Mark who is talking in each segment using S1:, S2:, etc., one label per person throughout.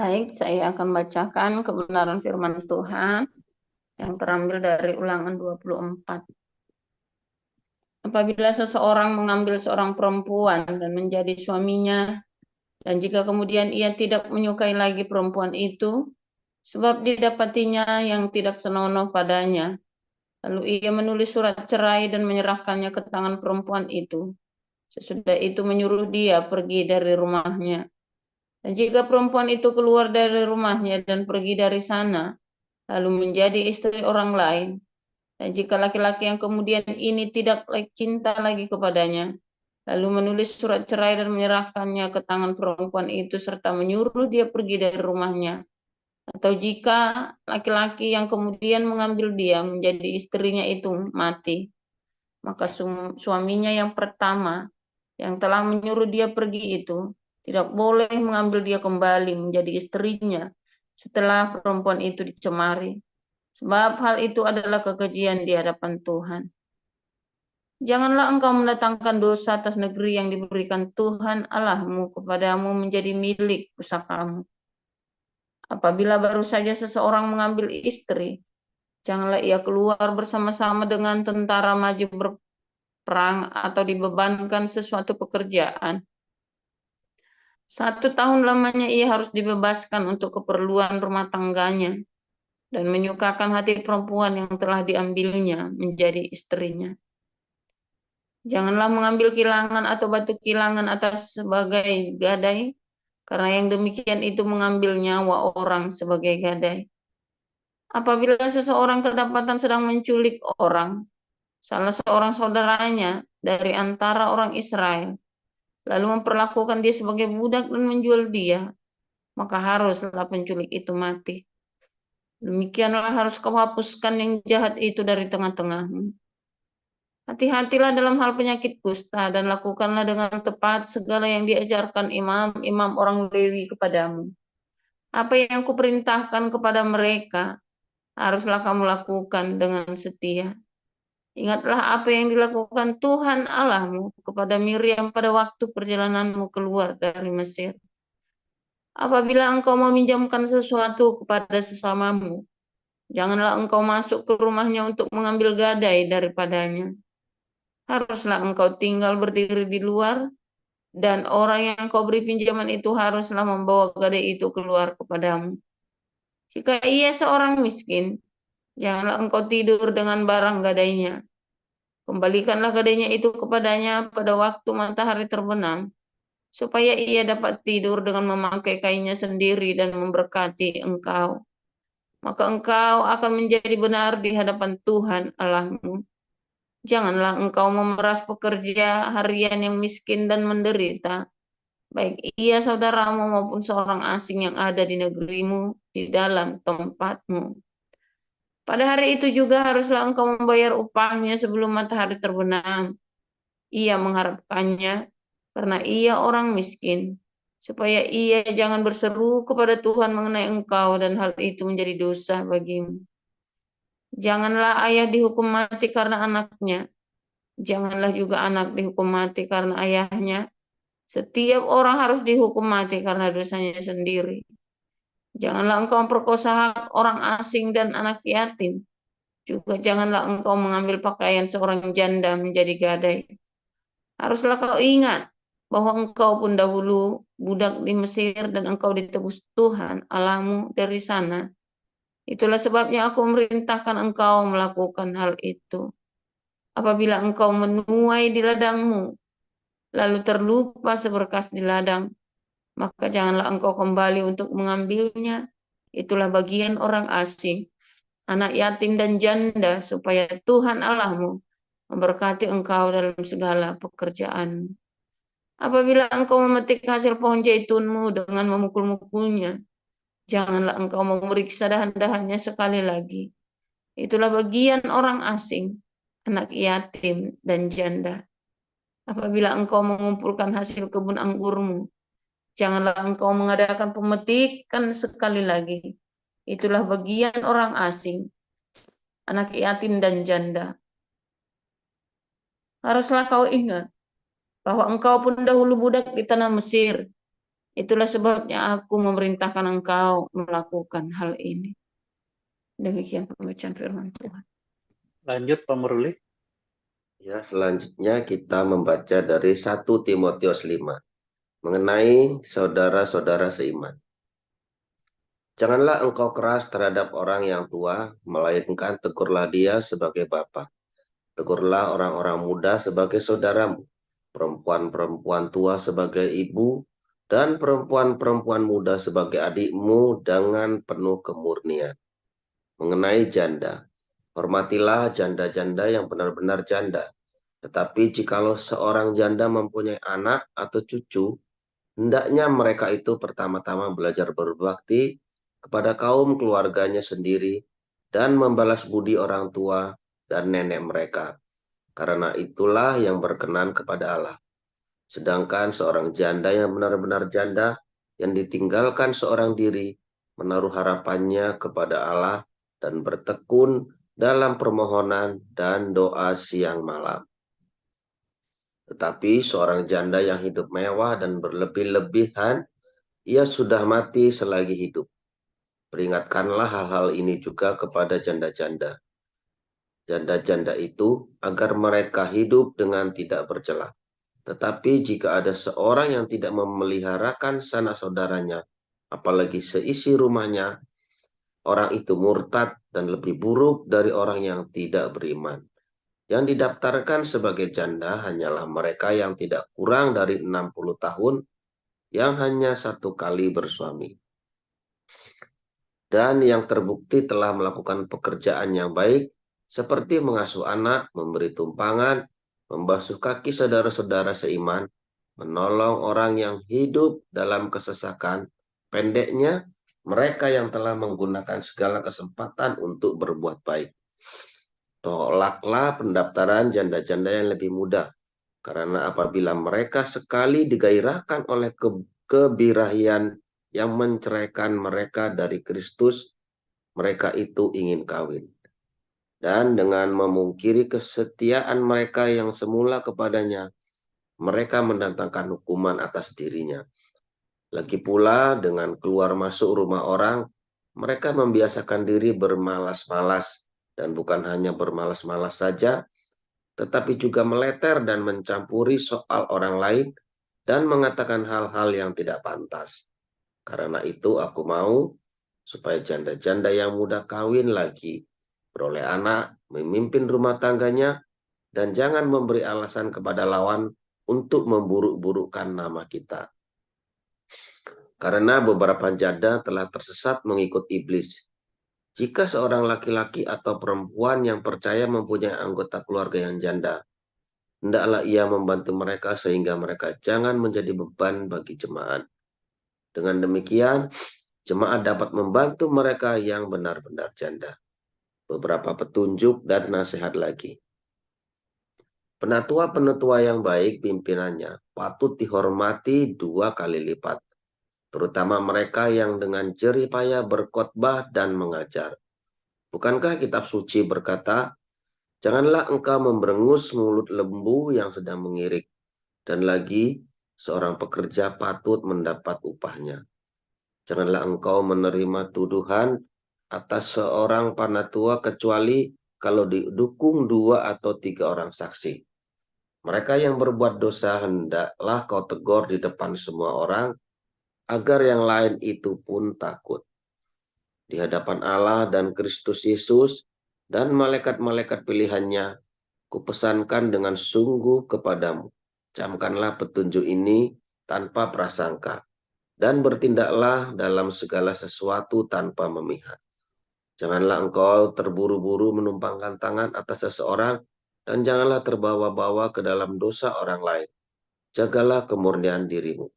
S1: Baik, saya akan bacakan kebenaran firman Tuhan yang terambil dari Ulangan 24. Apabila seseorang mengambil seorang perempuan dan menjadi suaminya, dan jika kemudian ia tidak menyukai lagi perempuan itu, sebab didapatinya yang tidak senonoh padanya, lalu ia menulis surat cerai dan menyerahkannya ke tangan perempuan itu. Sesudah itu menyuruh dia pergi dari rumahnya. Dan jika perempuan itu keluar dari rumahnya dan pergi dari sana, lalu menjadi istri orang lain. Dan jika laki-laki yang kemudian ini tidak cinta lagi kepadanya, lalu menulis surat cerai dan menyerahkannya ke tangan perempuan itu serta menyuruh dia pergi dari rumahnya. Atau jika laki-laki yang kemudian mengambil dia menjadi istrinya itu mati, maka suaminya yang pertama yang telah menyuruh dia pergi itu tidak boleh mengambil dia kembali menjadi istrinya setelah perempuan itu dicemari. Sebab hal itu adalah kekejian di hadapan Tuhan. Janganlah engkau mendatangkan dosa atas negeri yang diberikan Tuhan Allahmu kepadamu menjadi milik pusakamu. Apabila baru saja seseorang mengambil istri, janganlah ia keluar bersama-sama dengan tentara maju berperang atau dibebankan sesuatu pekerjaan. 1 tahun lamanya ia harus dibebaskan untuk keperluan rumah tangganya dan menyukakan hati perempuan yang telah diambilnya menjadi istrinya. Janganlah mengambil kilangan atau batu kilangan atas sebagai gadai, karena yang demikian itu mengambil nyawa orang sebagai gadai. Apabila seseorang kedapatan sedang menculik orang, salah seorang saudaranya dari antara orang Israel, lalu memperlakukan dia sebagai budak dan menjual dia, maka haruslah penculik itu mati. Demikianlah harus kau hapuskan yang jahat itu dari tengah-tengahmu. Hati-hatilah dalam hal penyakit kusta dan lakukanlah dengan tepat segala yang diajarkan imam-imam orang Lewi kepadamu. Apa yang kuperintahkan kepada mereka haruslah kamu lakukan dengan setia. Ingatlah apa yang dilakukan Tuhan Allahmu kepada Miriam pada waktu perjalananmu keluar dari Mesir. Apabila engkau meminjamkan sesuatu kepada sesamamu, janganlah engkau masuk ke rumahnya untuk mengambil gadai daripadanya. Haruslah engkau tinggal berdiri di luar, dan orang yang kau beri pinjaman itu haruslah membawa gadai itu keluar kepadamu. Jika ia seorang miskin, janganlah engkau tidur dengan barang gadainya. Kembalikanlah gadainya itu kepadanya pada waktu matahari terbenam, supaya ia dapat tidur dengan memakai kainnya sendiri dan memberkati engkau. Maka engkau akan menjadi benar di hadapan Tuhan Allahmu. Janganlah engkau memeras pekerja harian yang miskin dan menderita, baik ia saudaramu maupun seorang asing yang ada di negerimu, di dalam tempatmu. Pada hari itu juga haruslah engkau membayar upahnya sebelum matahari terbenam. Ia mengharapkannya karena ia orang miskin, supaya ia jangan berseru kepada Tuhan mengenai engkau dan hal itu menjadi dosa bagimu. Janganlah ayah dihukum mati karena anaknya. Janganlah juga anak dihukum mati karena ayahnya. Setiap orang harus dihukum mati karena dosanya sendiri. Janganlah engkau memperkosa hak orang asing dan anak yatim. Juga janganlah engkau mengambil pakaian seorang janda menjadi gadai. Haruslah kau ingat bahwa engkau pun dahulu budak di Mesir dan engkau ditebus Tuhan Allahmu dari sana. Itulah sebabnya aku memerintahkan engkau melakukan hal itu. Apabila engkau menuai di ladangmu, lalu terlupa seberkas di ladang, maka janganlah engkau kembali untuk mengambilnya. Itulah bagian orang asing, anak yatim dan janda, supaya Tuhan Allahmu memberkati engkau dalam segala pekerjaan. Apabila engkau memetik hasil pohon jaitunmu dengan memukul-mukulnya, janganlah engkau memeriksa dahan-dahannya sekali lagi. Itulah bagian orang asing, anak yatim dan janda. Apabila engkau mengumpulkan hasil kebun anggurmu, janganlah engkau mengadakan pemetikan sekali lagi. Itulah bagian orang asing, anak yatim dan janda. Haruslah kau ingat bahwa engkau pun dahulu budak di tanah Mesir. Itulah sebabnya aku memerintahkan engkau melakukan hal ini. Demikian pembacaan firman Tuhan.
S2: Lanjut Pak Murli.
S3: Ya, selanjutnya kita membaca dari 1 Timotius 5 mengenai saudara-saudara seiman. Janganlah engkau keras terhadap orang yang tua, melainkan tegurlah dia sebagai bapa. Tegurlah orang-orang muda sebagai saudaramu, perempuan-perempuan tua sebagai ibu, dan perempuan-perempuan muda sebagai adikmu dengan penuh kemurnian. Mengenai janda, hormatilah janda-janda yang benar-benar janda. Tetapi jikalau seorang janda mempunyai anak atau cucu, hendaknya mereka itu pertama-tama belajar berbakti kepada kaum keluarganya sendiri dan membalas budi orang tua dan nenek mereka. Karena itulah yang berkenan kepada Allah. Sedangkan seorang janda yang benar-benar janda, yang ditinggalkan seorang diri, menaruh harapannya kepada Allah dan bertekun dalam permohonan dan doa siang malam. Tetapi seorang janda yang hidup mewah dan berlebih-lebihan, ia sudah mati selagi hidup. Peringatkanlah hal-hal ini juga kepada janda-janda. Janda-janda itu agar mereka hidup dengan tidak bercela. Tetapi jika ada seorang yang tidak memeliharakan sanak saudaranya, apalagi seisi rumahnya, orang itu murtad dan lebih buruk dari orang yang tidak beriman. Yang didaftarkan sebagai janda hanyalah mereka yang tidak kurang dari 60 tahun, yang hanya satu kali bersuami, dan yang terbukti telah melakukan pekerjaan yang baik, seperti mengasuh anak, memberi tumpangan, membasuh kaki saudara-saudara seiman, menolong orang yang hidup dalam kesesakan, pendeknya, mereka yang telah menggunakan segala kesempatan untuk berbuat baik. Tolaklah pendaftaran janda-janda yang lebih muda, karena apabila mereka sekali digairahkan oleh kebirahian yang menceraikan mereka dari Kristus, mereka itu ingin kawin. Dan dengan memungkiri kesetiaan mereka yang semula kepadanya, mereka mendatangkan hukuman atas dirinya. Lagi pula dengan keluar masuk rumah orang, mereka membiasakan diri bermalas-malas, dan bukan hanya bermalas-malas saja, tetapi juga meleter dan mencampuri soal orang lain dan mengatakan hal-hal yang tidak pantas. Karena itu aku mau supaya janda-janda yang muda kawin lagi, beroleh anak, memimpin rumah tangganya, dan jangan memberi alasan kepada lawan untuk memburuk-burukkan nama kita. Karena beberapa janda telah tersesat mengikut iblis. Jika seorang laki-laki atau perempuan yang percaya mempunyai anggota keluarga yang janda, hendaklah ia membantu mereka sehingga mereka jangan menjadi beban bagi jemaat. Dengan demikian, jemaat dapat membantu mereka yang benar-benar janda. Beberapa petunjuk dan nasihat lagi. Penatua-penatua yang baik pimpinannya patut dihormati 2 kali lipat, terutama mereka yang dengan jerih payah berkhotbah dan mengajar. Bukankah kitab suci berkata, janganlah engkau memberengus mulut lembu yang sedang mengirik, dan lagi seorang pekerja patut mendapat upahnya. Janganlah engkau menerima tuduhan atas seorang panatua kecuali kalau didukung 2 atau 3 orang saksi. Mereka yang berbuat dosa hendaklah kau tegur di depan semua orang, agar yang lain itu pun takut. Di hadapan Allah dan Kristus Yesus dan malaikat-malaikat pilihannya, kupesankan dengan sungguh kepadamu, camkanlah petunjuk ini tanpa prasangka, dan bertindaklah dalam segala sesuatu tanpa memihak. Janganlah engkau terburu-buru menumpangkan tangan atas seseorang, dan janganlah terbawa-bawa ke dalam dosa orang lain. Jagalah kemurnian dirimu.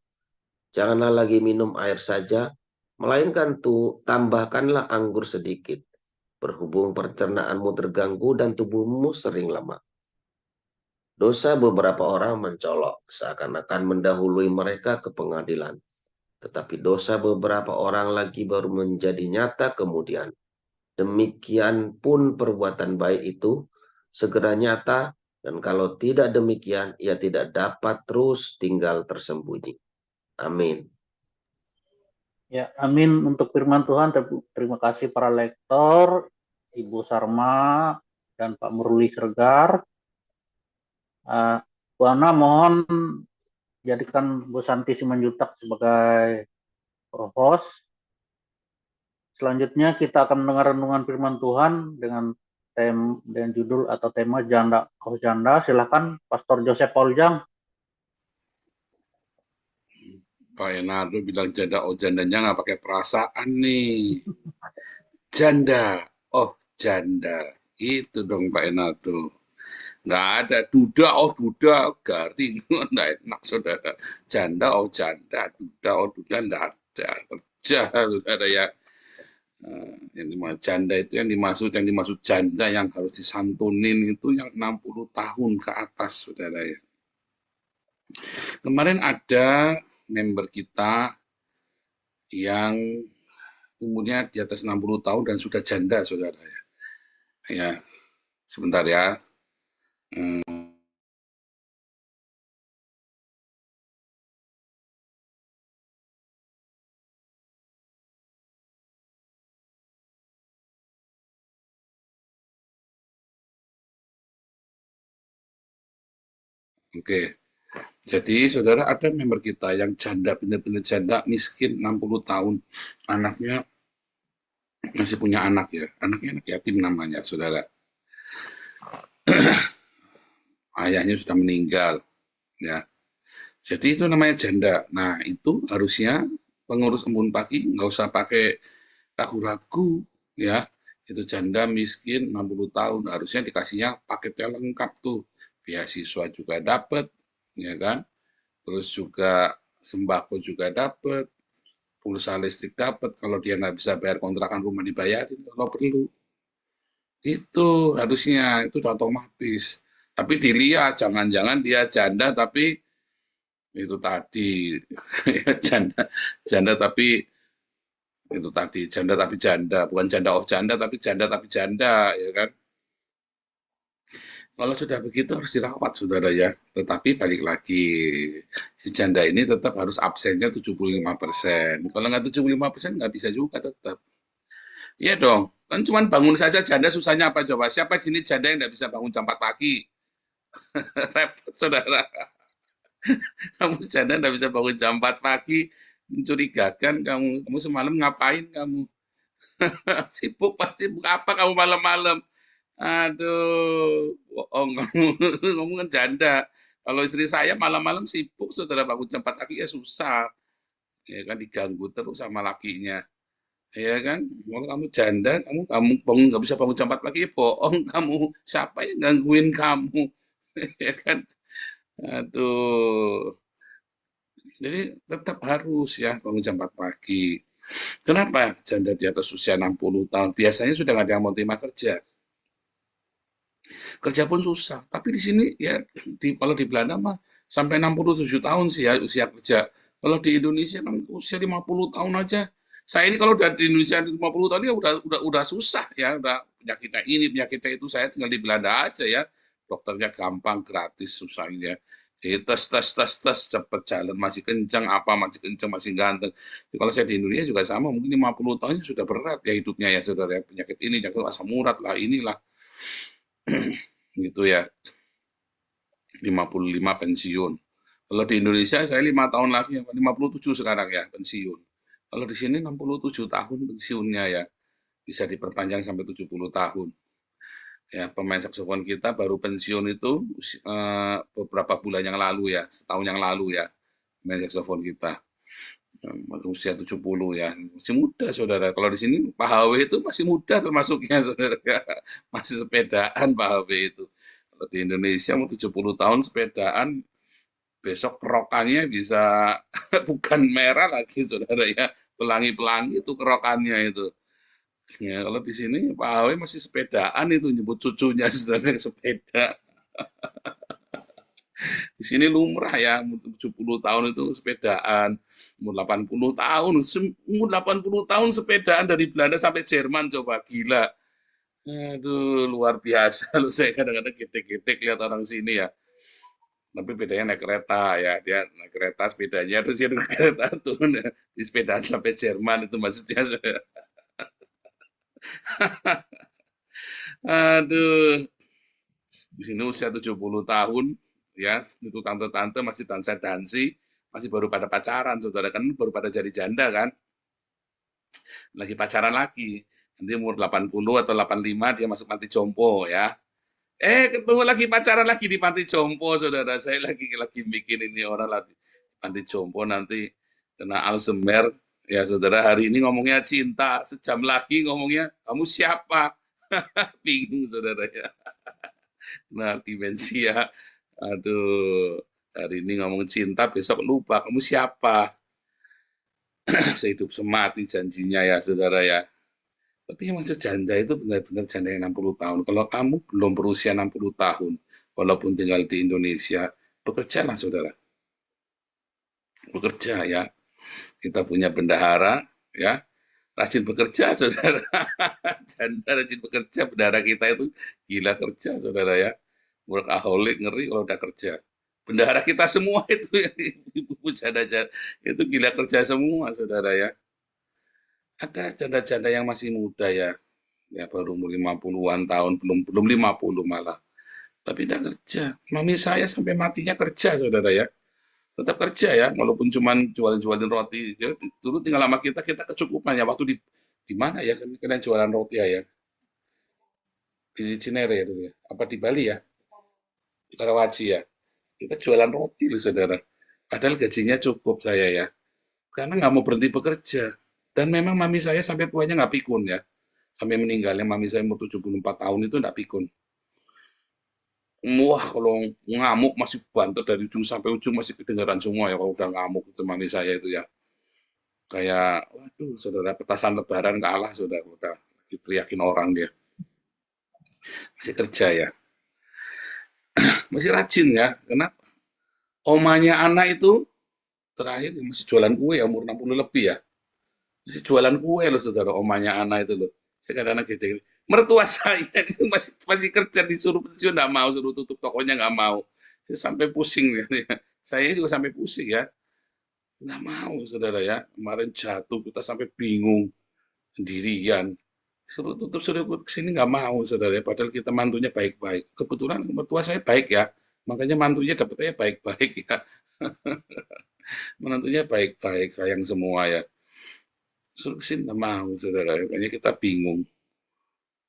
S3: Janganlah lagi minum air saja, melainkan tambahkanlah anggur sedikit. Berhubung pencernaanmu terganggu dan tubuhmu sering lemah. Dosa beberapa orang mencolok, seakan-akan mendahului mereka ke pengadilan. Tetapi dosa beberapa orang lagi baru menjadi nyata kemudian. Demikian pun perbuatan baik itu segera nyata, dan kalau tidak demikian, ia tidak dapat terus tinggal tersembunyi. Amin.
S2: Ya, amin untuk firman Tuhan. Terima kasih para lektor, Ibu Sarma dan Pak Murli Sergar. Bu Ana, mohon jadikan Bu Santi Simanjuntak sebagai host. Selanjutnya kita akan mendengar renungan firman Tuhan dengan judul atau tema janda oh janda. Silakan Pastor Joseph Pauljang.
S4: Pak Enardo bilang janda, oh jandanya nggak pakai perasaan nih. Janda, oh janda. Itu dong Pak Enardo. Nggak ada, duda, oh duda, garing. Nggak enak saudara. Janda, oh janda, duda, oh duda, nggak ada. Kerja, saudara ya. Yang dimaksud janda itu yang dimaksud janda yang harus disantunin itu yang 60 tahun ke atas, saudara ya. Kemarin ada member kita yang umurnya di atas 60 tahun dan sudah janda, saudara ya. Ya, sebentar ya. Oke. Jadi, saudara, ada member kita yang janda, benar-benar janda, miskin 60 tahun. Anaknya masih punya anak ya. Anaknya anak yatim namanya, saudara. Ayahnya sudah meninggal, ya. Jadi itu namanya janda. Nah, itu harusnya pengurus embun pagi nggak usah pakai ragu-ragu, ya. Itu janda miskin 60 tahun, harusnya dikasihnya paketnya lengkap tuh. Beasiswa juga dapat, ya kan? Terus juga sembako juga dapat, pulsa listrik dapat, kalau dia nggak bisa bayar kontrakan rumah dibayarin kalau perlu. Itu harusnya, itu udah otomatis. Tapi dilihat, jangan-jangan dia janda tapi itu tadi janda janda tapi itu tadi janda tapi janda, bukan janda oh janda tapi janda ya kan. Kalau sudah begitu harus dirawat saudara ya, tetapi balik lagi si janda ini tetap harus absennya 75%. Kalau nggak 75% nggak bisa juga tetap. Iya dong, kan cuman bangun saja janda, susahnya apa coba? Siapa di sini janda yang nggak bisa bangun jam 4 pagi? Repot saudara. Kamu janda nggak bisa bangun jam 4 pagi, mencurigakan kamu. Kamu semalam ngapain kamu? Sibuk pasti sibuk apa kamu malam-malam? Aduh, bohong kamu. Kamu kan janda. Kalau istri saya malam-malam sibuk, saudara bangun jam 4 pagi ya susah. Ya kan diganggu terus sama lakinya. Ya kan, kalau kamu janda, kamu bangun nggak bisa bangun jam 4 pagi, ya bohong kamu. Siapa yang gangguin kamu? Ya kan? Aduh. Jadi tetap harus ya bangun jam 4 pagi. Kenapa janda di atas usia 60 tahun? Biasanya sudah nggak ada yang mau terima kerja. Kerja pun susah. Tapi di sini ya kalau di Belanda mah sampai 67 tahun sih ya usia kerja. Kalau di Indonesia kan usia 50 tahun aja. Saya ini kalau udah di Indonesia 50 tahun ya udah susah ya, udah penyakitnya ini, penyakitnya itu. Saya tinggal di Belanda aja ya. Dokternya gampang, gratis, susahnya. Jadi tes cepet jalan, masih kencang, apa masih kencang, masih ganteng. Jadi kalau saya di Indonesia juga sama, mungkin 50 tahun sudah berat ya hidupnya ya saudara, ya. Penyakit ini, penyakit asam urat lah, inilah. Gitu ya, 55 pensiun. Kalau di Indonesia saya 5 tahun lagi, 57 sekarang ya pensiun. Kalau di sini 67 tahun pensiunnya ya, bisa diperpanjang sampai 70 tahun. Ya, pemain saksofon kita baru pensiun itu beberapa bulan yang lalu ya, setahun yang lalu ya, pemain saksofon kita. Masih usia 70 ya, masih muda saudara. Kalau di sini Pak HW itu masih muda termasuknya saudara, masih sepedaan Pak HW itu. Kalau di Indonesia mau 70 tahun sepedaan, besok kerokannya bisa bukan merah lagi saudara ya, pelangi-pelangi itu kerokannya itu. Ya, kalau di sini Pak HW masih sepedaan itu nyebut cucunya saudara sepeda. Di sini lumrah ya, umur 70 tahun itu sepedaan, umur 80 tahun, umur 80 tahun sepedaan dari Belanda sampai Jerman, coba gila. Aduh, luar biasa. Lu saya kadang-kadang getek-getek lihat orang sini ya. Tapi bedanya naik kereta ya, dia naik kereta sepedanya terus dia naik kereta turun di sepedaan sampai Jerman itu maksudnya. Aduh, di sini usia 70 tahun ya, itu tante-tante masih dansa-dansi, masih baru pada pacaran, saudara kan baru pada jadi janda kan, lagi pacaran lagi. Nanti umur 80 atau 85 dia masuk panti jompo ya. Ketemu lagi pacaran lagi di panti jompo, saudara. Saya lagi bikin ini orang lagi panti jompo nanti kena Alzheimer. Ya, saudara, hari ini ngomongnya cinta, sejam lagi ngomongnya kamu siapa? Bingung, saudara ya. Nah, demensia. Aduh, hari ini ngomong cinta, besok lupa kamu siapa? Sehidup semati janjinya ya, saudara ya. Tapi yang maksud janda itu benar-benar janda yang 60 tahun. Kalau kamu belum berusia 60 tahun, walaupun tinggal di Indonesia, bekerjalah saudara. Bekerja ya. Kita punya bendahara, ya. Rajin bekerja saudara. Janda rajin bekerja, bendahara kita itu gila kerja saudara ya. Workaholic, ngeri kalau udah kerja. Bendahara kita semua itu, ibu-ibu janda-janda, itu gila kerja semua saudara ya. Ada janda-janda yang masih muda ya, baru umur 50-an tahun, belum 50 malah. Tapi tidak kerja. Mami saya sampai matinya kerja, saudara ya. Tetap kerja ya, walaupun cuman jualin roti. Ya, dulu tinggal sama kita kecukupan ya. Waktu di mana ya, kalian jualan roti ya? Di Cinere ya dulu ya. Apa di Bali ya? Di Karawaci ya. Kita jualan roti loh, saudara. Padahal gajinya cukup saya ya. Karena nggak mau berhenti bekerja. Dan memang mami saya sampai tuanya nggak pikun ya. Sampai meninggalnya mami saya umur 74 tahun itu nggak pikun. Wah, kalau ngamuk masih bantet dari ujung sampai ujung masih kedengaran semua ya kalau udah ngamuk itu mami saya itu ya. Kayak, waduh, saudara, petasan lebaran kalah, saudara. Udah lagi teriakin orang dia. Masih kerja ya. Masih rajin ya. Kenapa? Omanya anak itu terakhir masih jualan kue ya, umur 60 lebih ya. Masih jualan kue loh, saudara, omanya anak itu loh. Saya kadang-kadang gitu. Mertua saya itu masih kerja, disuruh pensiun nggak mau, suruh tutup tokonya nggak mau. Saya sampai pusing ya. Saya juga sampai pusing ya. Nggak mau, saudara ya. Kemarin jatuh, kita sampai bingung sendirian. Suruh tutup, suruh ikut kesini nggak mau, saudara ya. Padahal kita mantunya baik-baik. Kebetulan mertua saya baik ya. Makanya mantunya dapetnya baik-baik ya. Menantunya baik-baik, sayang semua ya. Suruh kesini nggak mau, saudara. Makanya kita bingung.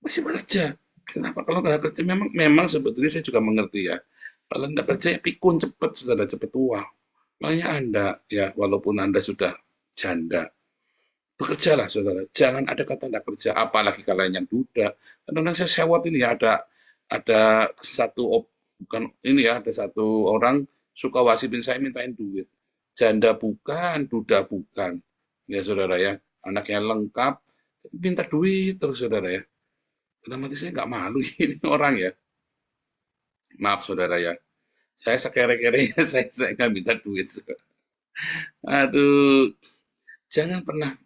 S4: Masih bekerja. Kenapa kalau nggak kerja? Memang sebetulnya saya juga mengerti ya. Kalau nggak kerja ya pikun cepet, saudara, cepet tua. Makanya Anda ya, walaupun Anda sudah janda, bekerjalah saudara. Jangan ada kata nggak kerja, apalagi kalian yang duda. Kadang-kadang saya sewot ini ya, ada satu bukan ini ya, ada satu orang suka wasipin saya mintain duit. Janda bukan, duda bukan. Ya saudara ya, anaknya lengkap, minta duit terus saudara ya. Dalam hati saya nggak malu ini orang ya. Maaf saudara ya. Saya sekere-kerenya saya nggak minta duit. Aduh, jangan pernah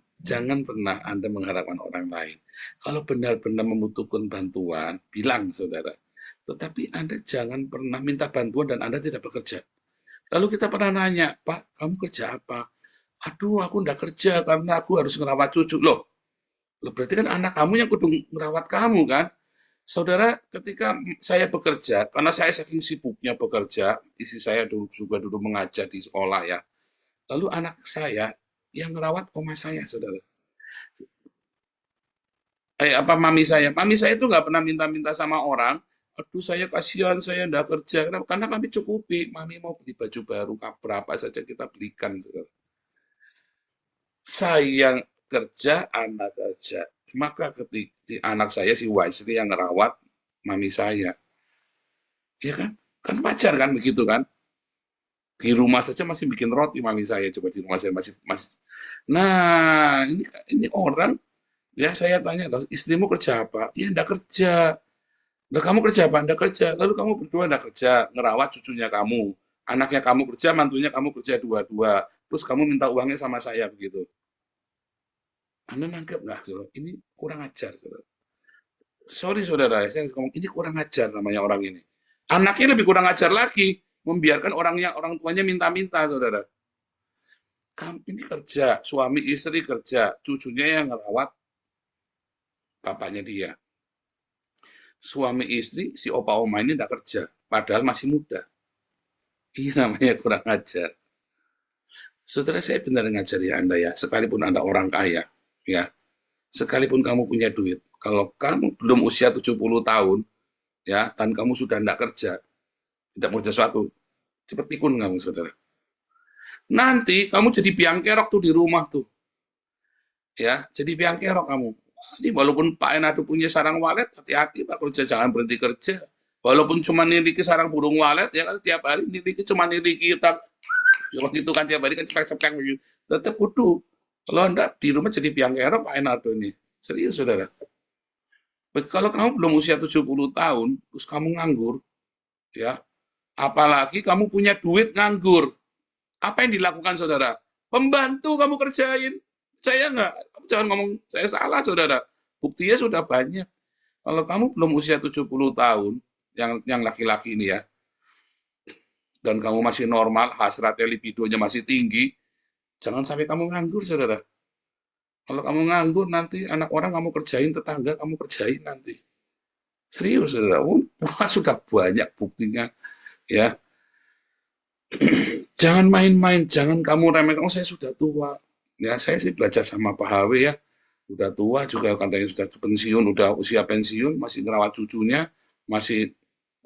S4: Anda mengharapkan orang lain. Kalau benar-benar membutuhkan bantuan, bilang saudara. Tetapi Anda jangan pernah minta bantuan dan Anda tidak bekerja. Lalu kita pernah nanya, Pak, kamu kerja apa? Aduh, aku nggak kerja karena aku harus ngerawat cucu. Loh, berarti kan anak kamu yang kudu merawat kamu kan? Saudara, ketika saya bekerja, karena saya saking sibuknya bekerja, istri saya juga dulu mengajar di sekolah ya. Lalu anak saya yang merawat oma saya, saudara. Mami saya itu nggak pernah minta-minta sama orang. Aduh, saya kasihan, saya nggak kerja. Karena kami cukupi. Mami mau beli baju baru, berapa saja kita belikan. Saudara. Saya kerja, anak kerja. Maka ketika anak saya si Wesley yang ngerawat mami saya, ya kan wajar kan begitu kan? Di rumah saja masih bikin roti mami saya, coba di rumah saya masih. Nah ini orang ya saya tanya, istrimu kerja apa? Ya enggak kerja. Lah kamu kerja apa? Enggak kerja. Lalu kamu berdua enggak kerja, ngerawat cucunya kamu, anaknya kamu kerja, mantunya kamu kerja dua-dua, terus kamu minta uangnya sama saya begitu. Anda nangkep nggak, saudara? Ini kurang ajar, saudara. Sorry, saudara, saya ngomong ini kurang ajar namanya orang ini. Anaknya lebih kurang ajar lagi. membiarkan orang tuanya minta-minta, saudara. Kamu ini kerja, suami istri kerja, cucunya yang ngerawat bapaknya dia. Suami istri, si opa oma ini tidak kerja, padahal masih muda. Ini namanya kurang ajar. Saudara, saya benar ngajari Anda ya, sekalipun Anda orang kaya, ya, sekalipun kamu punya duit, kalau kamu belum usia 70 tahun, ya, dan kamu sudah tidak kerja, tidak mau sesuatu, cepat pikun kamu, saudara. Nanti kamu jadi biang kerok tuh di rumah tuh, ya, jadi biang kerok kamu. Ini walaupun Pak Enatu punya sarang walet, hati-hati Pak kerja, jangan berhenti kerja. Walaupun cuma niliki sarang burung walet, ya kan tiap hari niliki cuma niliki kita, ya gitu kan tiap hari kan ceplek-ceplek begitu. Tetap kudu. Kalau Anda di rumah jadi biang kerok Pak Enatu ini. Serius, saudara. Kalau kamu belum usia 70 tahun, terus kamu nganggur, ya, apalagi kamu punya duit nganggur. Apa yang dilakukan, saudara? Pembantu kamu kerjain. Saya enggak. Kamu jangan ngomong saya salah, saudara. Buktinya sudah banyak. Kalau kamu belum usia 70 tahun, yang laki-laki ini ya, dan kamu masih normal, hasratnya libidonya masih tinggi, jangan sampai kamu nganggur, saudara. Kalau kamu nganggur, nanti anak orang kamu kerjain, tetangga kamu kerjain nanti. Serius, saudara. Wah, sudah banyak buktinya. Ya, jangan main-main, jangan kamu remehkan. Oh, saya sudah tua. Ya, saya sih belajar sama Pak HW ya. Udah tua juga katanya sudah pensiun, udah usia pensiun, masih ngerawat cucunya, masih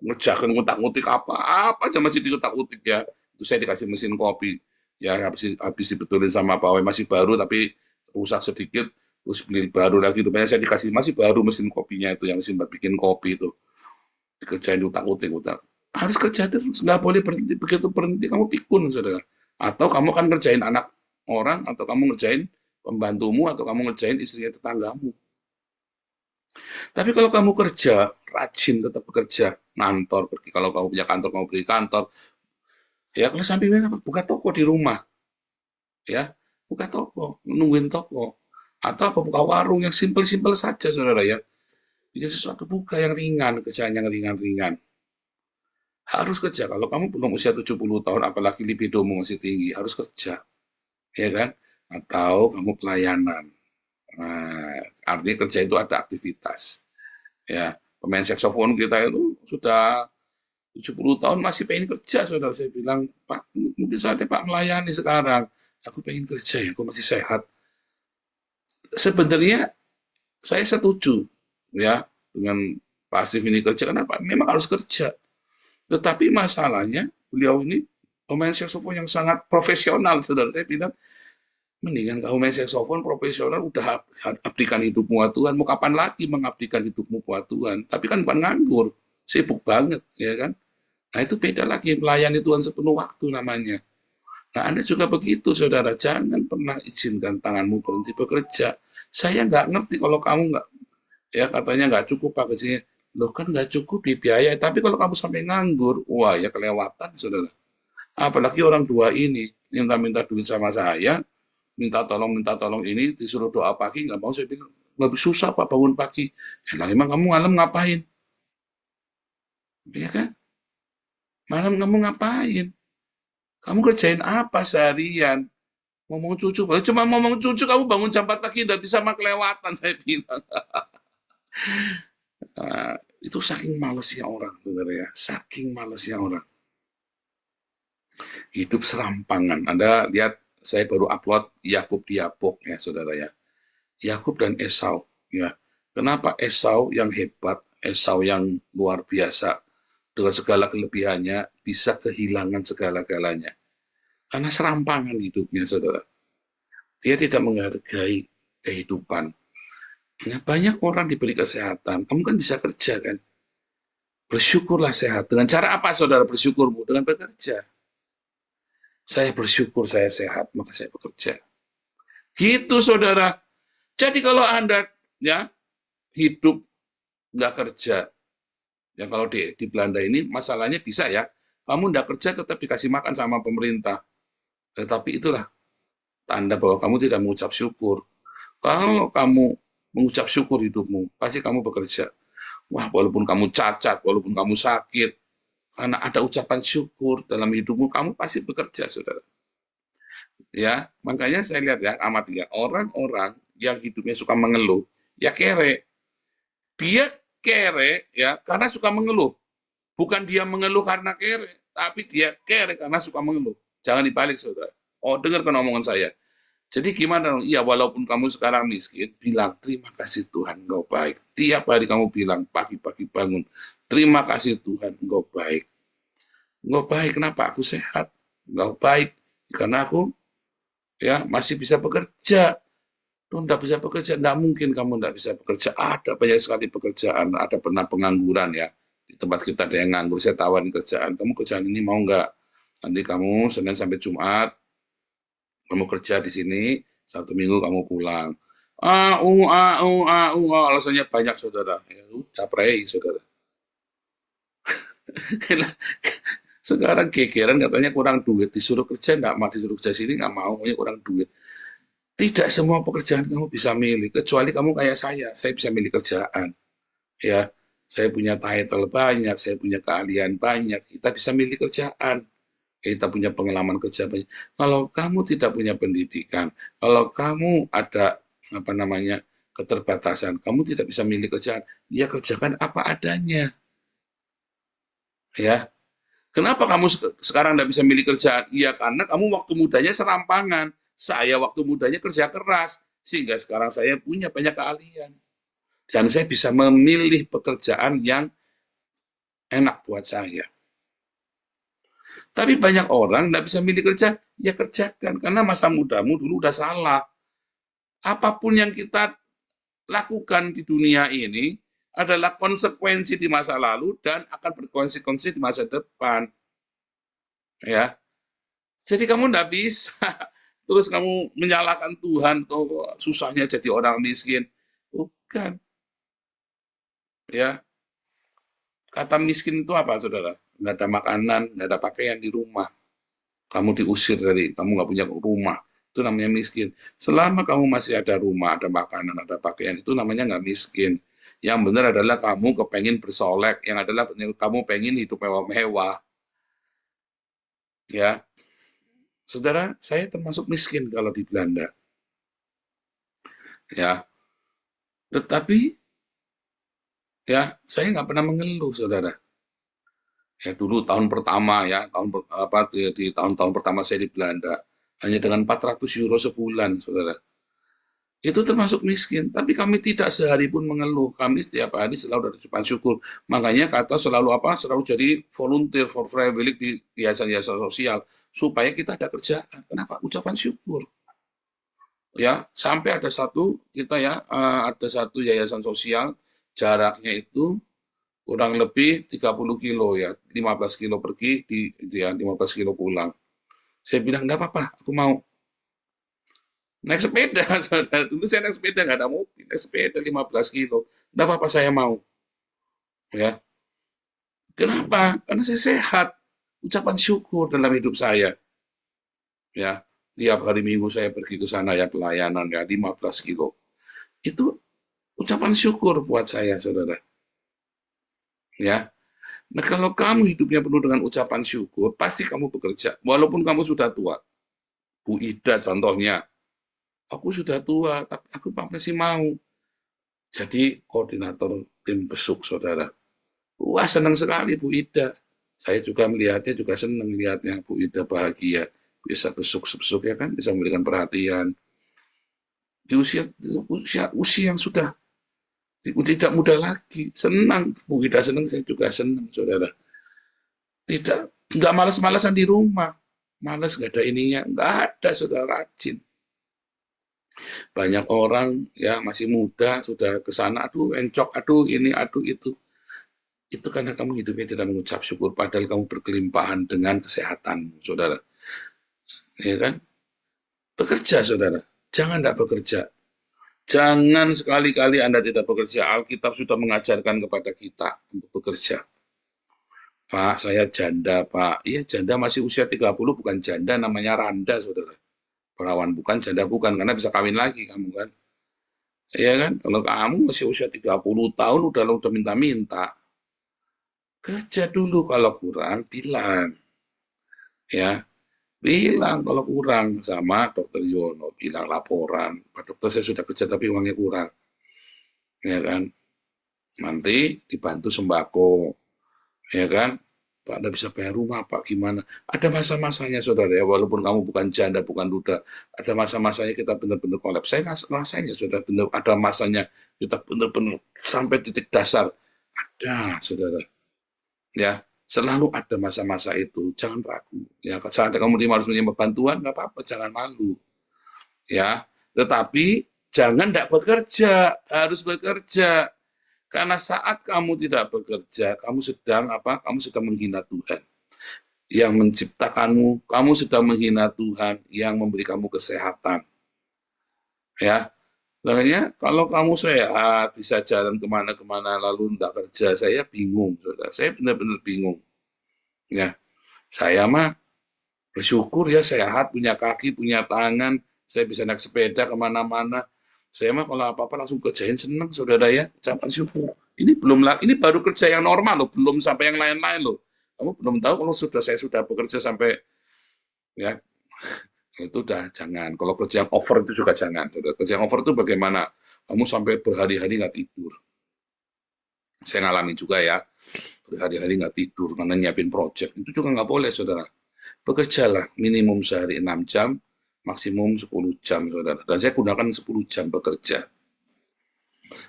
S4: ngerjakan ngutak-ngutik apa aja masih dikutak-ngutik ya. Itu saya dikasih mesin kopi. Ya, habis dibetulin sama Pak HW, masih baru tapi rusak sedikit, terus beli baru lagi. Rupanya saya dikasih masih baru mesin kopinya itu, yang mesin buat bikin kopi itu. Dikerjain utak-utik, harus kerja terus, nggak boleh berhenti. Begitu berhenti kamu pikun, saudara. Atau kamu kan ngerjain anak orang, atau kamu ngerjain pembantumu, atau kamu ngerjain istrinya tetanggamu. Tapi kalau kamu kerja, rajin tetap bekerja, ngantor, pergi. Kalau kamu punya kantor, kamu pergi kantor. Ya, kalau sampingnya apa? Buka toko di rumah. Ya, buka toko, nungguin toko. Atau apa, buka warung yang simpel-simpel saja, saudara ya. Bikin sesuatu buka yang ringan, kerjaan yang ringan-ringan. Harus kerja. Kalau kamu belum usia 70 tahun, apalagi libidomu masih tinggi, harus kerja. Ya kan? Atau kamu pelayanan. Nah, artinya kerja itu ada aktivitas. Ya, pemain saksofon kita itu sudah 70 tahun masih pengen kerja, saudara. Saya bilang, Pak, mungkin saatnya Pak melayani sekarang. Aku pengen kerja ya, aku masih sehat. Sebenarnya saya setuju ya dengan Pak Asif ini kerja. Kenapa? Memang harus kerja. Tetapi masalahnya beliau ini pemain saksofon yang sangat profesional, saudara. Saya bilang, mendingan kamu main saksofon profesional, udah abdikan hidupmu buat Tuhan. Mau kapan lagi mengabdikan hidupmu buat Tuhan? Tapi kan bukan nganggur, sibuk banget, ya kan? Nah, itu beda lagi, melayani Tuhan sepenuh waktu namanya. Nah, Anda juga begitu, saudara. Jangan pernah izinkan tanganmu berhenti bekerja. Saya nggak ngerti kalau kamu nggak, ya katanya nggak cukup Pak gajinya. Loh, kan nggak cukup di biaya. Tapi kalau kamu sampai nganggur, wah ya kelewatan, saudara. Apalagi orang dua ini minta-minta duit sama saya, minta tolong ini, disuruh doa pagi, nggak mau. Saya bilang, lebih susah Pak bangun pagi. Lah, emang kamu malam ngapain? Ya kan? Malam kamu ngapain? Kamu kerjain apa seharian? Ngomong cucu, cuma ngomong cucu kamu bangun jam 4 pagi udah bisa mah kelewatan, saya bilang. Itu saking malesnya orang, saudara ya. Saking malesnya orang. Hidup serampangan. Anda lihat, saya baru upload Yakub di Yabok ya, saudara ya. Yakub dan Esau ya. Kenapa Esau yang hebat, Esau yang luar biasa, dengan segala kelebihannya bisa kehilangan segala-galanya? Karena serampangan hidupnya, saudara. Dia tidak menghargai kehidupan. Ya, banyak orang diberi kesehatan. Kamu kan bisa kerja kan? Bersyukurlah sehat. Dengan cara apa, saudara, bersyukurmu? Dengan bekerja. Saya bersyukur saya sehat, maka saya bekerja. Gitu, saudara. Jadi kalau Anda ya hidup nggak kerja, ya kalau di Belanda ini masalahnya bisa ya, kamu nggak kerja tetap dikasih makan sama pemerintah. Tetapi itulah tanda bahwa kamu tidak mengucap syukur. Kalau kamu mengucap syukur hidupmu, pasti kamu bekerja. Wah, walaupun kamu cacat, walaupun kamu sakit, karena ada ucapan syukur dalam hidupmu, kamu pasti bekerja, saudara. Ya, makanya saya lihat ya, amati ya, orang-orang yang hidupnya suka mengeluh, ya kere. Dia kere ya karena suka mengeluh. Bukan dia mengeluh karena kere, tapi dia kere karena suka mengeluh. Jangan dibalik, saudara. Oh, dengarkan omongan saya. Jadi gimana dong? Iya, walaupun kamu sekarang miskin, bilang terima kasih Tuhan, engkau baik. Tiap hari kamu bilang pagi-pagi bangun, terima kasih Tuhan, engkau baik. Engkau baik, kenapa? Aku sehat. Engkau baik, karena aku ya masih bisa bekerja. Tuh enggak bisa bekerja, enggak mungkin kamu enggak bisa bekerja. Ada banyak sekali pekerjaan, ada pernah pengangguran ya. Di tempat kita ada yang nganggur, saya tawarin kerjaan. Kamu kerjaan ini mau enggak? Nanti kamu Senin sampai Jumat, kamu kerja di sini, 1 minggu kamu pulang. Alasannya banyak, saudara. Ya udah, pray, saudara. Sekarang gegeran katanya kurang duit, disuruh kerja enggak mau, disuruh kerja sini enggak mau, kurang duit. Tidak semua pekerjaan kamu bisa milih, kecuali kamu kayak saya bisa milih kerjaan. Ya, saya punya title banyak, saya punya keahlian banyak, kita bisa milih kerjaan. Kita punya pengalaman kerja banyak. Kalau kamu tidak punya pendidikan, kalau kamu ada keterbatasan, kamu tidak bisa milih kerjaan, ya kerjakan apa adanya. Ya, kenapa kamu sekarang tidak bisa milih kerjaan? Ya karena kamu waktu mudanya serampangan. Saya waktu mudanya kerja keras, sehingga sekarang saya punya banyak keahlian. Dan saya bisa memilih pekerjaan yang enak buat saya. Tapi banyak orang tidak bisa milih kerja, ya kerjakan. Karena masa mudamu dulu udah salah. Apapun yang kita lakukan di dunia ini adalah konsekuensi di masa lalu dan akan berkonsekuensi di masa depan. Ya, jadi kamu tidak bisa terus kamu menyalahkan Tuhan, tuh susahnya jadi orang miskin. Bukan. Ya, kata miskin itu apa, saudara? Nggak ada makanan, nggak ada pakaian di rumah. Kamu diusir kamu nggak punya rumah. Itu namanya miskin. Selama kamu masih ada rumah, ada makanan, ada pakaian, itu namanya nggak miskin. Yang benar adalah kamu kepengen bersolek, yang adalah kamu pengen hidup mewah-mewah. Ya, saudara, saya termasuk miskin kalau di Belanda. Ya, tetapi ya saya nggak pernah mengeluh, saudara. Ya dulu tahun pertama ya, di tahun-tahun pertama saya di Belanda, hanya dengan 400 euro sebulan, saudara. Itu termasuk miskin, tapi kami tidak sehari pun mengeluh. Kami setiap hari selalu ada ucapan syukur. Makanya kata selalu jadi volunteer for free will di yayasan-yayasan sosial supaya kita ada kerjaan. Kenapa? Ucapan syukur. Ya, sampai ada satu yayasan sosial, jaraknya itu kurang lebih 30 kilo ya, 15 kilo pergi, 15 kilo pulang. Saya bilang, enggak apa-apa, aku mau. Naik sepeda, saudara. Dulu saya naik sepeda, nggak ada mobil, naik sepeda 15 kilo. Enggak apa-apa, saya mau. Ya. Kenapa? Karena saya sehat. Ucapan syukur dalam hidup saya. Ya, tiap hari Minggu saya pergi ke sana ya, pelayanan ya, 15 kilo. Itu ucapan syukur buat saya, saudara. Ya. Nah, kalau kamu hidupnya penuh dengan ucapan syukur, pasti kamu bekerja. Walaupun kamu sudah tua. Bu Ida contohnya. Aku sudah tua, tapi aku masih mau jadi koordinator tim besuk, saudara. Wah, senang sekali Bu Ida. Saya juga melihatnya, juga senang melihatnya. Bu Ida bahagia. Bisa besuk-besuk ya kan, bisa memberikan perhatian. Di usia yang sudah tidak muda lagi, senang. Bu Ida senang, saya juga senang, saudara. Nggak malas-malasan di rumah. Malas, nggak ada ininya. Nggak ada, saudara, rajin. Banyak orang ya masih muda, sudah ke sana, aduh encok, aduh ini, aduh itu. Itu karena kamu hidupnya tidak mengucap syukur, padahal kamu berkelimpahan dengan kesehatan, saudara. Ya kan? Bekerja, saudara. Jangan tidak bekerja. Jangan sekali-kali Anda tidak bekerja. Alkitab sudah mengajarkan kepada kita untuk bekerja. Pak, saya janda, Pak. Iya, janda masih usia 30, bukan janda, namanya randa, saudara. Perawan bukan, janda bukan, karena bisa kawin lagi kamu kan. Iya kan? Kalau kamu masih usia 30 tahun, udah minta-minta. Kerja dulu, kalau kurang bilang, ya. Bilang kalau kurang sama dokter Yono, bilang laporan, Pak dokter saya sudah kerja tapi uangnya kurang, ya kan? Nanti dibantu sembako, ya kan? Pak, Anda bisa bayar rumah, Pak, gimana? Ada masa-masanya, saudara, ya, walaupun kamu bukan janda, bukan duda, ada masa-masanya kita benar-benar kolaps. Saya rasanya, saudara, benar, ada masanya kita benar-benar sampai titik dasar. Ada, saudara. Ya, selalu ada masa-masa itu, jangan ragu. Ya, saat kamu harus menerima bantuan, nggak apa-apa, jangan malu. Ya, tetapi jangan tidak bekerja, harus bekerja. Karena saat kamu tidak bekerja, kamu sedang apa? Kamu sedang menghina Tuhan yang menciptakanmu, kamu sedang menghina Tuhan yang memberi kamu kesehatan. Ya, makanya kalau kamu sehat, bisa jalan kemana-kemana, lalu tidak kerja, saya bingung, saudara. Saya benar-benar bingung. Ya, saya mah bersyukur ya sehat, punya kaki, punya tangan, saya bisa naik sepeda kemana-mana. Saya mah kalau apa-apa langsung kerjain, seneng, saudara ya, ucapan syukur. Ini belum, ini baru kerja yang normal loh, belum sampai yang lain-lain loh. Kamu belum tahu kalau saya sudah bekerja sampai, ya, itu udah jangan. Kalau kerja yang over itu juga jangan. Saudara. Kerja yang over itu bagaimana? Kamu sampai berhari-hari nggak tidur. Saya ngalami juga ya, berhari-hari nggak tidur karena nyiapin project. Itu juga nggak boleh, saudara. Bekerjalah minimum sehari 6 jam, maksimum 10 jam, saudara. Dan saya gunakan 10 jam bekerja.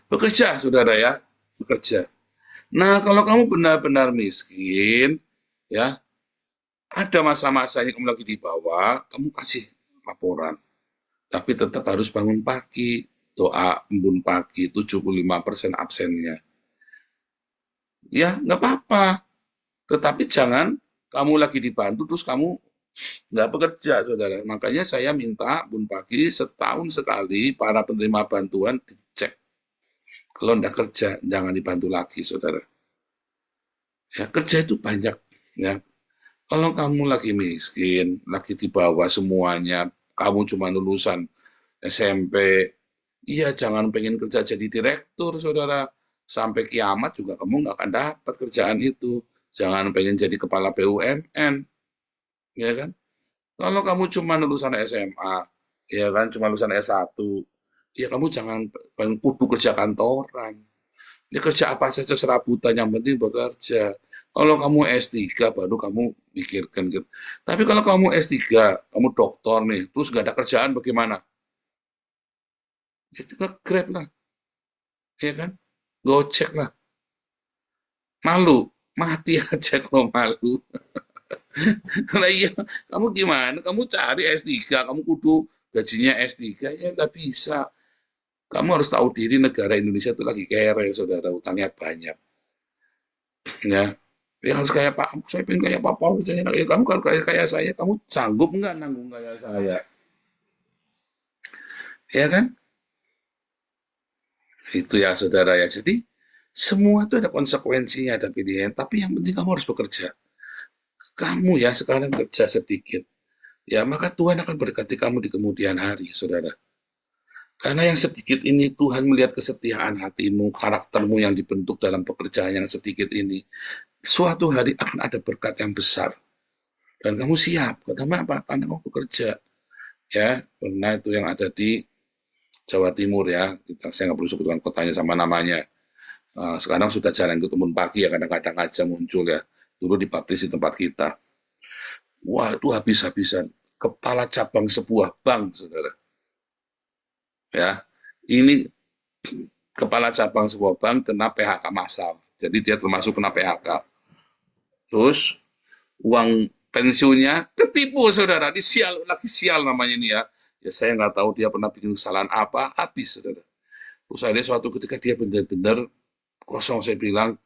S4: Bekerja, saudara ya, bekerja. Nah, kalau kamu benar-benar miskin, ya, ada masa-masanya kamu lagi di bawah, kamu kasih laporan. Tapi tetap harus bangun pagi, doa embun pagi, 75% absennya. Ya, nggak apa-apa. Tetapi jangan kamu lagi dibantu, terus kamu nggak bekerja, saudara. Makanya saya minta Bun Pagi setahun sekali para penerima bantuan dicek. Kalau nggak kerja, jangan dibantu lagi, saudara. Ya, kerja itu banyak. Ya. Kalau kamu lagi miskin, lagi di bawah semuanya, kamu cuma lulusan SMP, iya jangan pengen kerja jadi direktur, saudara. Sampai kiamat juga kamu nggak akan dapat kerjaan itu. Jangan pengen jadi kepala BUMN, ya kan? Kalau kamu cuma lulusan SMA, ya kan, cuma lulusan S1, ya kamu jangan kudu kerja kantoran. Ya kerja apa saja serabutan, yang penting bekerja. Kalau kamu S3 baru kamu pikirkan gitu. Tapi kalau kamu S3, kamu doktor nih, terus nggak ada kerjaan bagaimana? Itu Grab lah, ya kan? Gojek lah. Malu, mati aja kalau malu. Nah iya, kamu gimana? Kamu cari S3, kamu kudu gajinya S3, ya nggak bisa. Kamu harus tahu diri negara Indonesia itu lagi kere, saudara, utangnya banyak. Ya, ya harus kayak Pak, saya pengen kayak Pak Paul, ya, kamu kalau kayak saya, kamu sanggup nggak nanggung kayak saya? Ya kan? Itu ya, saudara ya. Jadi, semua itu ada konsekuensinya, ada pilihan. Tapi yang penting kamu harus bekerja. Kamu ya sekarang kerja sedikit. Ya, maka Tuhan akan berkati kamu di kemudian hari, saudara. Karena yang sedikit ini Tuhan melihat kesetiaan hatimu, karaktermu yang dibentuk dalam pekerjaan yang sedikit ini. Suatu hari akan ada berkat yang besar. Dan kamu siap. Karena apa? Karena kamu bekerja. Ya, pernah itu yang ada di Jawa Timur ya. Saya nggak perlu sebutkan kotanya sama namanya. Sekarang sudah jarang ikut Embun Pagi ya, kadang-kadang aja muncul ya. Dulu dibaptis di tempat kita. Wah, itu habis-habisan. Kepala cabang sebuah bank, saudara. Ya, ini kepala cabang sebuah bank kena PHK massal. Jadi dia termasuk kena PHK. Terus uang pensiunnya ketipu, saudara. Sial, lagi sial namanya ini ya. Ya saya nggak tahu dia pernah bikin kesalahan apa, habis, saudara. Terus ada suatu ketika dia benar-benar kosong, saya bilang,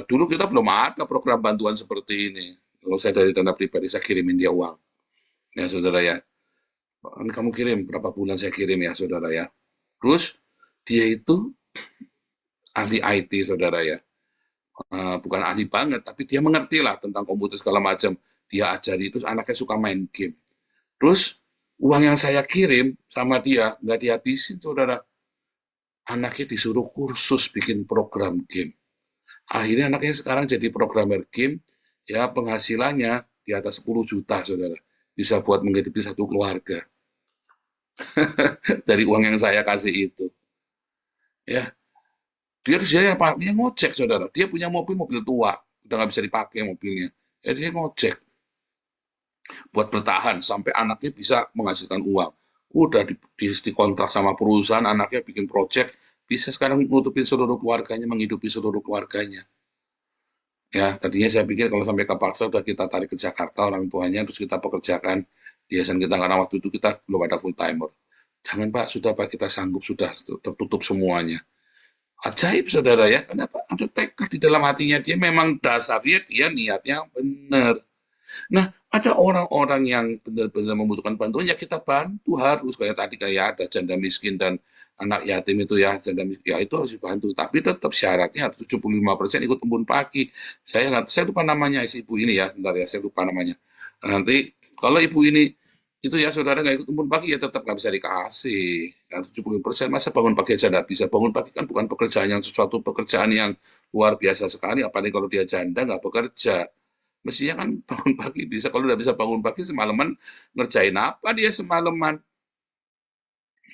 S4: dulu kita belum ada program bantuan seperti ini. Kalau saya dari dana pribadi, saya kirimin dia uang. Ya, saudara ya. Ini kamu kirim, berapa bulan saya kirim ya, saudara ya. Terus, dia itu ahli IT, saudara ya. Bukan ahli banget, tapi dia mengerti lah tentang komputer segala macam. Dia ajari, terus anaknya suka main game. Terus, uang yang saya kirim sama dia, nggak dihabisin, saudara. Anaknya disuruh kursus bikin program game. Akhirnya anaknya sekarang jadi programmer game, ya penghasilannya di atas 10 juta, saudara. Bisa buat menghidupi satu keluarga dari uang yang saya kasih itu. Ya, dia apa? Dia ngojek, saudara. Dia punya mobil tua, udah nggak bisa dipakai mobilnya. Ya dia ngojek buat bertahan sampai anaknya bisa menghasilkan uang. Udah dikontrak sama perusahaan, anaknya bikin project, bisa sekarang nutupin seluruh keluarganya, menghidupi seluruh keluarganya. Ya, tadinya saya pikir kalau sampai kepaksa udah kita tarik ke Jakarta orang tuanya, terus kita pekerjakan di yayasan kita, karena waktu itu kita belum ada full timer. Jangan Pak, sudah Pak, kita sanggup, sudah tertutup semuanya. Ajaib saudara ya, kenapa? Ada tekad di dalam hatinya, dia memang dasarnya dia niatnya benar. Nah, ada orang-orang yang benar-benar membutuhkan bantuan, ya kita bantu harus. Kayak tadi kayak ada janda miskin dan anak yatim itu ya, janda miskin, ya itu harus dibantu. Tapi tetap syaratnya harus 75% ikut embun pagi. Saya lupa namanya si ibu ini ya, bentar ya, saya lupa namanya. Nanti kalau ibu ini itu ya saudara nggak ikut embun pagi ya tetap nggak bisa dikasih. Dan 70% masa bangun pagi aja nggak bisa. Bangun pagi kan bukan pekerjaan yang sesuatu pekerjaan yang luar biasa sekali, apalagi kalau dia janda nggak bekerja. Mestinya kan bangun pagi bisa, kalau udah bisa bangun pagi semalaman, ngerjain apa dia semalaman,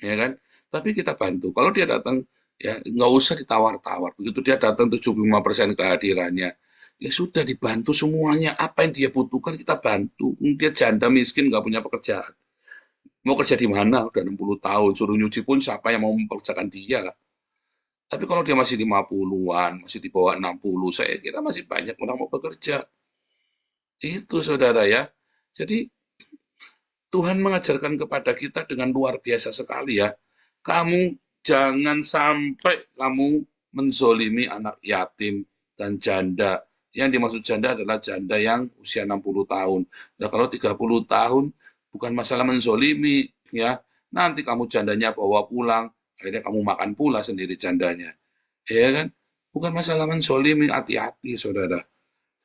S4: ya kan? Tapi kita bantu. Kalau dia datang, ya nggak usah ditawar-tawar. Begitu dia datang 75% kehadirannya, ya sudah dibantu semuanya. Apa yang dia butuhkan kita bantu. Dia janda miskin, nggak punya pekerjaan. Mau kerja di mana? Udah 60 tahun, suruh nyuci pun siapa yang mau mempekerjakan dia? Tapi kalau dia masih 50-an, masih di bawah 60, saya kira masih banyak orang mau bekerja. Itu saudara ya. Jadi Tuhan mengajarkan kepada kita dengan luar biasa sekali ya. Kamu jangan sampai kamu menzolimi anak yatim dan janda. Yang dimaksud janda adalah janda yang usia 60 tahun. Nah kalau 30 tahun bukan masalah menzolimi ya. Nanti kamu jandanya bawa pulang, akhirnya kamu makan pula sendiri jandanya. Ya kan? Bukan masalah menzolimi, hati-hati saudara.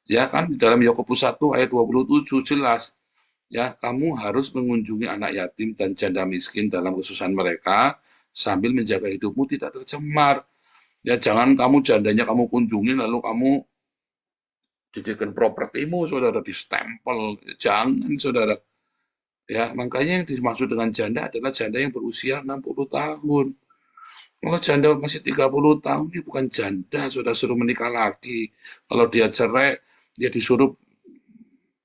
S4: Ya kan di dalam Yakobus 1 ayat 27 jelas ya, kamu harus mengunjungi anak yatim dan janda miskin dalam kesusahan mereka sambil menjaga hidupmu tidak tercemar. Ya, jangan kamu jandanya kamu kunjungi lalu kamu jadikan propertimu, saudara, distempel. Jangan, saudara. Ya, makanya yang dimaksud dengan janda adalah janda yang berusia 60 tahun. Kalau janda masih 30 tahun, dia bukan janda, sudah suruh menikah lagi. Kalau dia cerai, dia disuruh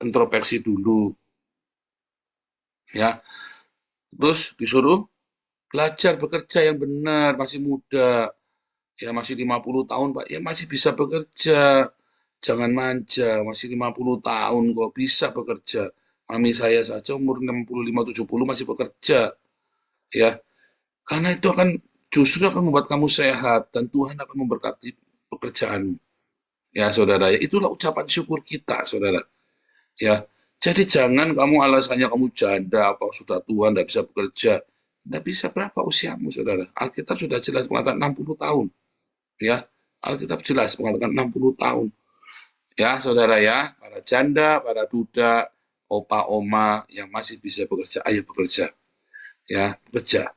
S4: introspeksi dulu. Ya, terus disuruh belajar bekerja yang benar, masih muda, ya masih 50 tahun Pak, ya masih bisa bekerja. Jangan manja, masih 50 tahun kok bisa bekerja. Mami saya saja umur 65-70 masih bekerja. Ya, karena itu akan justru akan membuat kamu sehat dan Tuhan akan memberkati pekerjaanmu. Ya, saudara, ya itulah ucapan syukur kita, saudara. Ya, jadi jangan kamu alasannya kamu janda apa sudah tua nggak bisa bekerja. Nggak bisa, berapa usiamu, saudara? Alkitab sudah jelas mengatakan 60 tahun. Ya, Alkitab jelas mengatakan 60 tahun. Ya, saudara ya, para janda, para duda, opa, oma yang masih bisa bekerja, ayo bekerja. Ya, bekerja.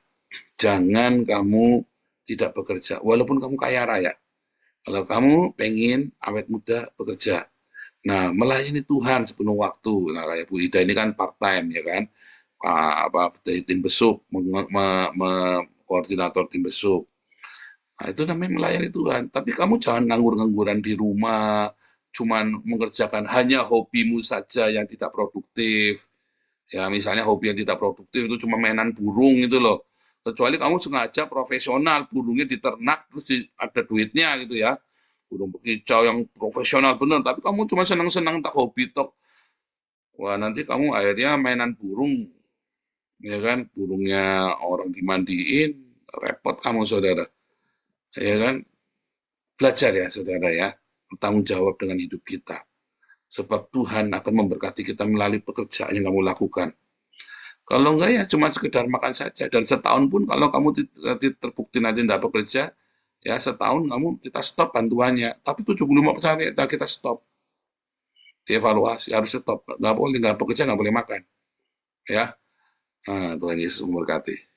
S4: Jangan kamu tidak bekerja, walaupun kamu kaya raya. Kalau kamu pengen awet muda, bekerja. Nah, melayani Tuhan sepenuh waktu. Nah, kayak Bu Ida ini kan part time ya kan, dari tim besuk, koordinator tim besuk. Nah, itu namanya melayani Tuhan. Tapi kamu jangan nganggur-ngangguran di rumah, cuman mengerjakan hanya hobimu saja yang tidak produktif. Ya, misalnya hobi yang tidak produktif itu cuma mainan burung itu loh. Kecuali kamu sengaja profesional, burungnya diternak terus ada duitnya gitu ya. Burung bekicau yang profesional bener, tapi kamu cuma senang-senang tak hobi tok. Wah, nanti kamu akhirnya mainan burung, ya kan? Burungnya orang dimandiin, repot kamu saudara. Ya kan? Belajar ya saudara ya, bertanggung jawab dengan hidup kita. Sebab Tuhan akan memberkati kita melalui pekerjaan yang kamu lakukan. Kalau enggak ya cuma sekedar makan saja. Dan setahun pun kalau kamu terbukti nanti tidak bekerja, ya setahun kamu kita stop bantuannya. Tapi 75% kita stop. Dievaluasi, harus stop. Nggak boleh, nggak bekerja, nggak boleh makan. Ya, nah, Tuhan Yesus memberkati.